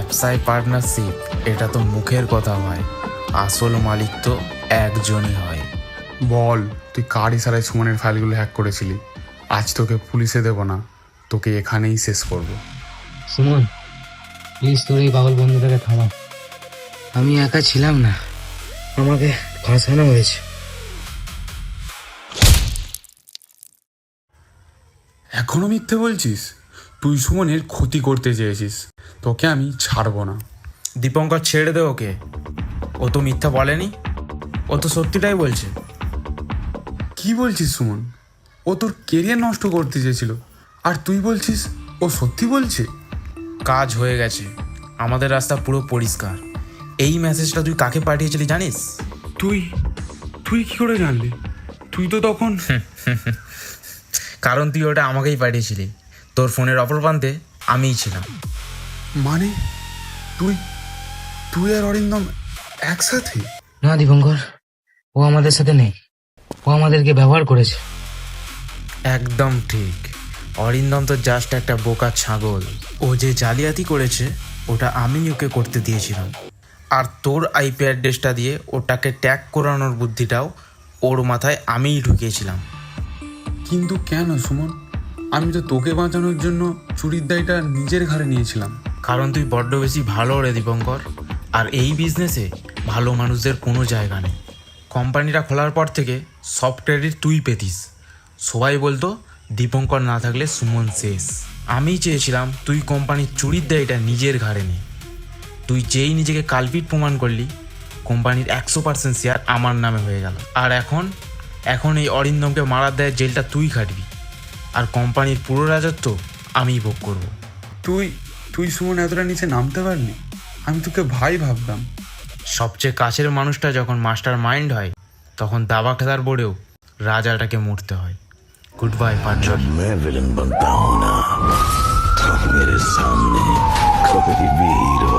ব্যবসায় পার্টনারশিপ এটা তো মুখের কথা হয়, আসল মালিক তো একজনই হয়। বল, তুই কার ইশারায় সুমনের ফাইলগুলো হ্যাক করেছিলি? আজ তোকে পুলিশে দেব না, তোকে এখানেই শেষ করব। সুমন, প্লিজ তোর এই পাগল বন্ধুটাকে থামা। আমি একা ছিলাম না, আমাকে ফাঁসানো হয়েছে। এখনো মিথ্যে বলছিস? তুই সুমনের ক্ষতি করতে চেয়েছিস, তোকে আমি ছাড়বো না। দীপঙ্কর ছেড়ে দে ওকে, ও তো মিথ্যা বলেনি, ও তো সত্যিটাই বলছে। কি বলছিস সুমন? ও তোর কেরিয়ার নষ্ট করতে চেয়েছিল, আর তুই বলছিস ও সত্যি বলছে? কাজ হয়ে গেছে, আমাদের রাস্তা পুরো পরিষ্কার। এই মেসেজটা তুই কাকে পাঠিয়েছিলি জানিস? তুই তুই কি করে জানলি? তুই তো তখন কারণ তুই ওটা আমাকেই পাঠিয়েছিলি, তোর ফোনের অপর প্রান্তে আমিই ছিলাম। মানে তুই তুই আর অরিন্দম একসাথে? না দীপঙ্কর, ও আমাদের সাথে নেই, ও আমাদেরকে ব্যবহার করেছে। একদম ঠিক, অরিন্দম তো জাস্ট একটা বোকা ছাগল। ও যে জালিয়াতি করেছে ওটা আমি ওকে করতে দিয়েছিলাম, আর তোর আইপি অ্যাড্রেসটা দিয়ে ওটাকে ট্যাগ করানোর বুদ্ধিটাও ওর মাথায় আমিই ঢুকিয়েছিলাম। কিন্তু কেন সুমন? আমি তো তোকে বাঁচানোর জন্য চুরির দায়টা নিজের ঘাড়ে নিয়েছিলাম। কারণ তুই বড্ড বেশি ভালো রে দীপঙ্কর, আর এই বিজনেসে ভালো মানুষদের কোনো জায়গা নেই। কোম্পানিটা খোলার পর থেকে সব ক্রেডিট তুই পেতিস, সবাই বলতো দীপঙ্কর না থাকলে সুমন শেষ। আমি চেয়েছিলাম তুই কোম্পানির চুরির দায়টা নিজের ঘাড়ে নে। তুই যেই নিজেকে কালপিট প্রমাণ করলি, কোম্পানির 100% শেয়ার আমার নামে হয়ে গেল। আর এখন এই অরিন্দমকে মারার দায়ে জেলটা তুই খাটবি, আর কোম্পানির পুরো রাজত্ব আমিই ভোগ করবো। তুই তুই সুমন এতটা নিচে নামতে পারলি? আমি তোকে ভাই ভাবতাম। সবচেয়ে কাছের মানুষটা যখন মাস্টার মাইন্ড হয়, তখন দাবা খেলার বোর্ডেও রাজাটাকে মরতে হয়। Good bye partner. जब मैं विलन बनता हूँ ना, तो मेरे सामने कोई भी हीरो